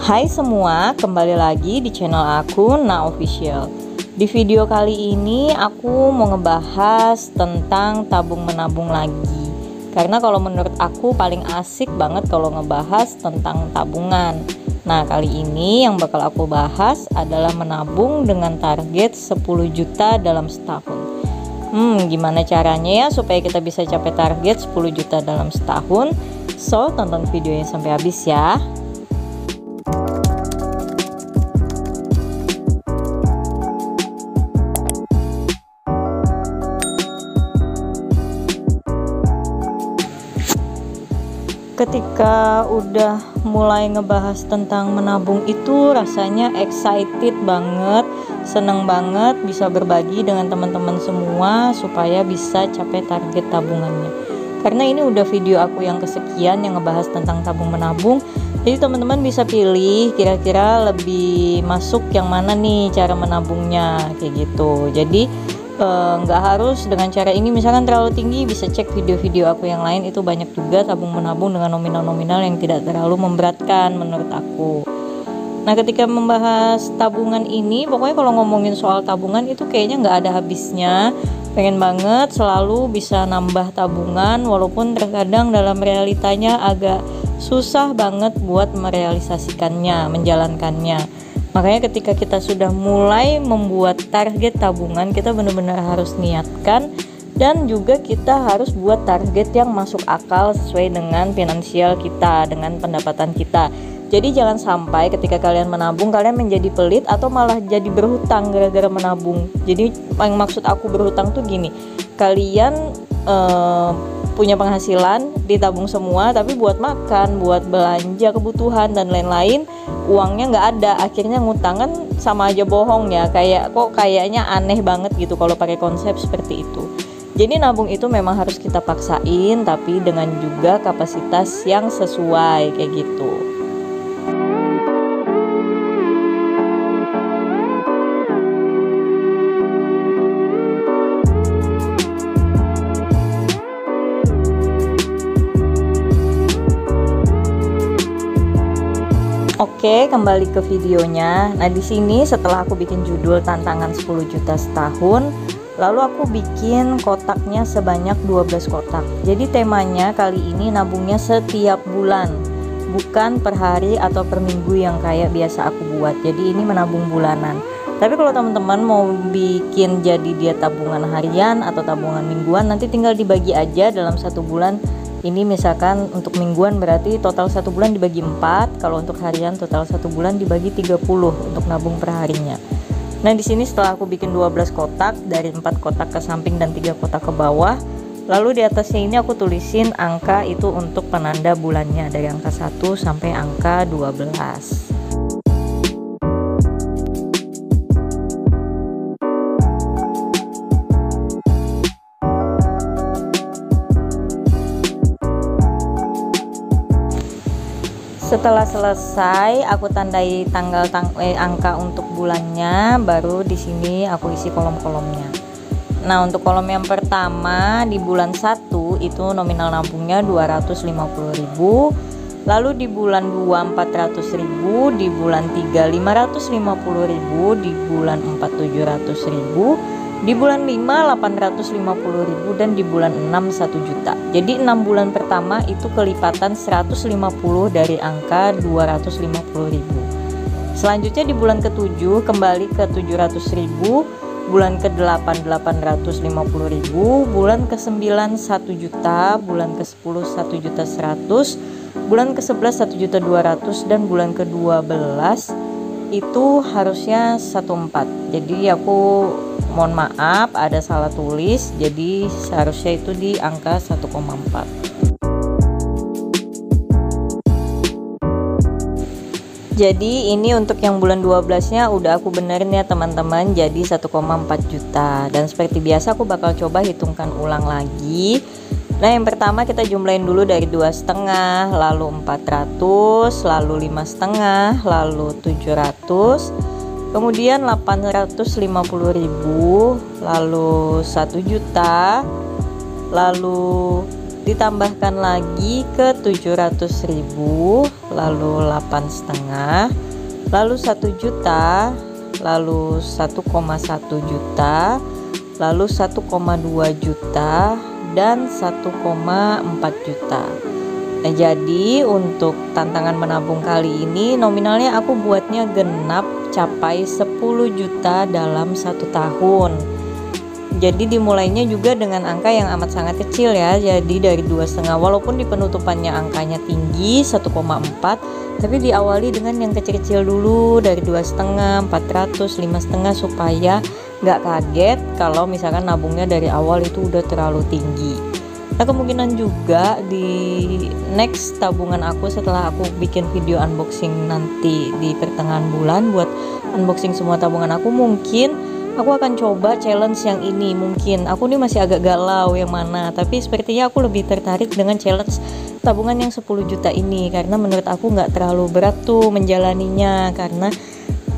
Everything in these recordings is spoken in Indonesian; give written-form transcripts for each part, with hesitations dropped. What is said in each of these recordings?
Hai semua, kembali lagi di channel aku, Na Official. Di video kali ini aku mau ngebahas tentang tabung menabung lagi. Karena kalau menurut aku paling asik banget kalau ngebahas tentang tabungan. Nah, kali ini yang bakal aku bahas adalah menabung dengan target 10 juta dalam setahun. Gimana caranya ya supaya kita bisa capai target 10 juta dalam setahun? So, tonton videonya sampai habis ya. Ketika udah mulai ngebahas tentang menabung itu rasanya excited banget, seneng banget bisa berbagi dengan teman-teman semua supaya bisa capai target tabungannya. Karena ini udah video aku yang kesekian yang ngebahas tentang tabung menabung. Jadi teman-teman bisa pilih kira-kira lebih masuk yang mana nih cara menabungnya kayak gitu. Jadi nggak harus dengan cara ini, misalkan terlalu tinggi bisa cek video-video aku yang lain, itu banyak juga tabung menabung dengan nominal-nominal yang tidak terlalu memberatkan menurut aku. Nah, ketika membahas tabungan ini, pokoknya kalau ngomongin soal tabungan itu kayaknya nggak ada habisnya. Pengen banget selalu bisa nambah tabungan, walaupun terkadang dalam realitanya agak susah banget buat merealisasikannya, menjalankannya. Makanya ketika kita sudah mulai membuat target tabungan, kita benar-benar harus niatkan, dan juga kita harus buat target yang masuk akal sesuai dengan finansial kita, dengan pendapatan kita. Jadi jangan sampai ketika kalian menabung kalian menjadi pelit atau malah jadi berhutang gara-gara menabung. Jadi yang maksud aku berhutang tuh gini, kalian punya penghasilan ditabung semua, tapi buat makan, buat belanja kebutuhan dan lain-lain uangnya nggak ada, akhirnya ngutang. Kan sama aja bohong ya, kayaknya aneh banget gitu kalau pakai konsep seperti itu. Jadi nabung itu memang harus kita paksain, tapi dengan juga kapasitas yang sesuai kayak gitu. Oke, kembali ke videonya. Nah, di sini setelah aku bikin judul tantangan 10 juta setahun, lalu aku bikin kotaknya sebanyak 12 kotak. Jadi temanya kali ini nabungnya setiap bulan, bukan per hari atau per minggu yang kayak biasa aku buat. Jadi ini menabung bulanan. Tapi kalau teman-teman mau bikin jadi dia tabungan harian atau tabungan mingguan, nanti tinggal dibagi aja dalam satu bulan. Ini misalkan untuk mingguan berarti total satu bulan dibagi 4, kalau untuk harian total satu bulan dibagi 30 untuk nabung per harinya. Nah, di sini setelah aku bikin 12 kotak, dari 4 kotak ke samping dan 3 kotak ke bawah, lalu di atasnya ini aku tulisin angka itu untuk penanda bulannya, dari angka 1 sampai angka 12. Setelah selesai aku tandai angka untuk bulannya, baru di sini aku isi kolom-kolomnya. Nah, untuk kolom yang pertama di bulan 1 itu nominal nabungnya 250.000, lalu di bulan 2 400.000, di bulan 3 550.000, di bulan 4 700.000, di bulan 5 850.000, dan di bulan 6 1 juta. Jadi 6 bulan pertama itu kelipatan 150 dari angka 250.000. Selanjutnya di bulan ke-7 kembali ke 700.000, bulan ke-8 850.000, bulan ke-9 1 juta, bulan ke-10 1.100.000, bulan ke-11 1.200.000, dan bulan ke-12 itu harusnya 14. Jadi aku mohon maaf ada salah tulis, jadi seharusnya itu di angka 1,4. Jadi ini untuk yang bulan 12 nya udah aku benerin ya teman-teman, jadi 1,4 juta. Dan seperti biasa aku bakal coba hitungkan ulang lagi. Nah, yang pertama kita jumlahin dulu dari 2,5, lalu 400, lalu 5,5, lalu 700, kemudian 850.000, lalu 1 juta, lalu ditambahkan lagi ke 700.000, lalu 8,5, lalu 1 juta, lalu 1,1 juta, lalu 1,2 juta, dan 1,4 juta. Nah, jadi untuk tantangan menabung kali ini nominalnya aku buatnya genap capai 10 juta dalam 1 tahun. Jadi dimulainya juga dengan angka yang amat sangat kecil ya, jadi dari 2,5, walaupun di penutupannya angkanya tinggi 1,4, tapi diawali dengan yang kecil-kecil dulu dari 2,5, 400, 5,5 supaya nggak kaget kalau misalkan nabungnya dari awal itu udah terlalu tinggi. Nah, kemungkinan juga di next tabungan aku setelah aku bikin video unboxing nanti di pertengahan bulan buat unboxing semua tabungan aku, mungkin aku akan coba challenge yang ini. Mungkin aku nih masih agak galau yang mana, tapi sepertinya aku lebih tertarik dengan challenge tabungan yang 10 juta ini, karena menurut aku nggak terlalu berat tuh menjalaninya, karena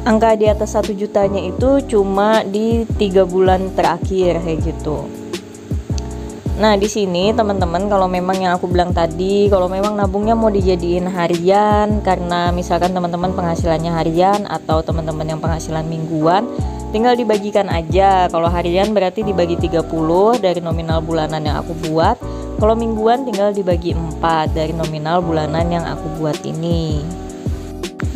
angka di atas 1 jutanya itu cuma di 3 bulan terakhir kayak gitu. Nah, di sini teman-teman, kalau memang yang aku bilang tadi, kalau memang nabungnya mau dijadiin harian karena misalkan teman-teman penghasilannya harian atau teman-teman yang penghasilan mingguan, tinggal dibagikan aja. Kalau harian berarti dibagi 30 dari nominal bulanan yang aku buat. Kalau mingguan tinggal dibagi 4 dari nominal bulanan yang aku buat ini.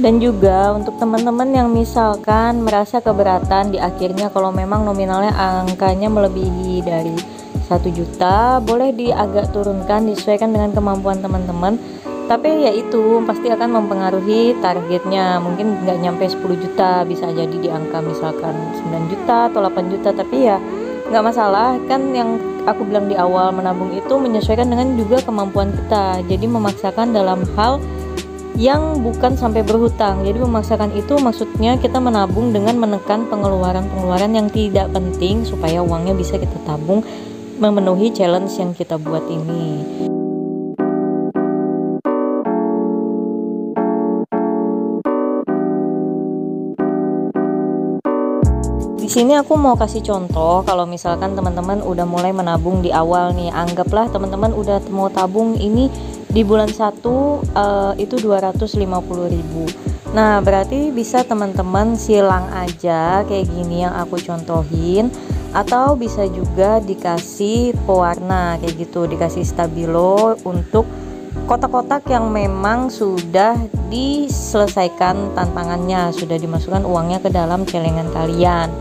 Dan juga untuk teman-teman yang misalkan merasa keberatan di akhirnya kalau memang nominalnya angkanya melebihi dari 1 juta, boleh agak turunkan, disesuaikan dengan kemampuan teman-teman. Tapi ya itu pasti akan mempengaruhi targetnya, mungkin nggak nyampe 10 juta, bisa jadi di angka misalkan 9 juta atau 8 juta, tapi ya nggak masalah kan. Yang aku bilang di awal, menabung itu menyesuaikan dengan juga kemampuan kita, jadi memaksakan dalam hal yang bukan sampai berhutang. Jadi memaksakan itu maksudnya kita menabung dengan menekan pengeluaran-pengeluaran yang tidak penting supaya uangnya bisa kita tabung memenuhi challenge yang kita buat ini. Di sini aku mau kasih contoh kalau misalkan teman-teman udah mulai menabung di awal nih, anggaplah teman-teman udah mau tabung ini di bulan 1 itu 250.000. Nah, berarti bisa teman-teman silang aja kayak gini yang aku contohin, atau bisa juga dikasih pewarna kayak gitu, dikasih stabilo untuk kotak-kotak yang memang sudah diselesaikan tantangannya, sudah dimasukkan uangnya ke dalam celengan kalian.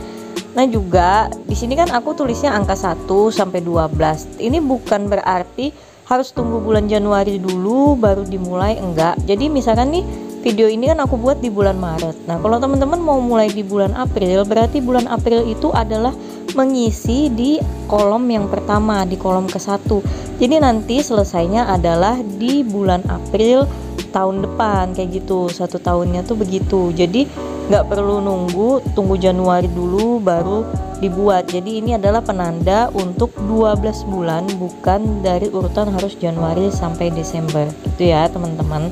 Nah, juga di sini kan aku tulisnya angka 1 sampai 12. Ini bukan berarti harus tunggu bulan Januari dulu baru dimulai, enggak. Jadi misalkan nih video ini kan aku buat di bulan Maret. Nah, kalau teman-teman mau mulai di bulan April, berarti bulan April itu adalah mengisi di kolom yang pertama, di kolom ke-1. Jadi nanti selesainya adalah di bulan April tahun depan kayak gitu. 1 tahunnya tuh begitu. Jadi nggak perlu tunggu Januari dulu baru dibuat. Jadi ini adalah penanda untuk 12 bulan, bukan dari urutan harus Januari sampai Desember gitu ya teman-teman.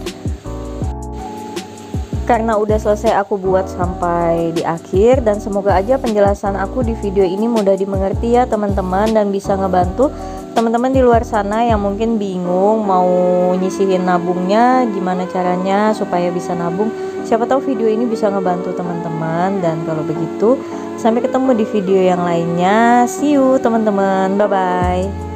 Karena udah selesai aku buat sampai di akhir, dan semoga aja penjelasan aku di video ini mudah dimengerti ya teman-teman, dan bisa ngebantu teman-teman di luar sana yang mungkin bingung mau nyisihin nabungnya gimana caranya supaya bisa nabung. Siapa tahu video ini bisa ngebantu teman-teman. Dan kalau begitu, sampai ketemu di video yang lainnya. See you teman-teman, bye bye.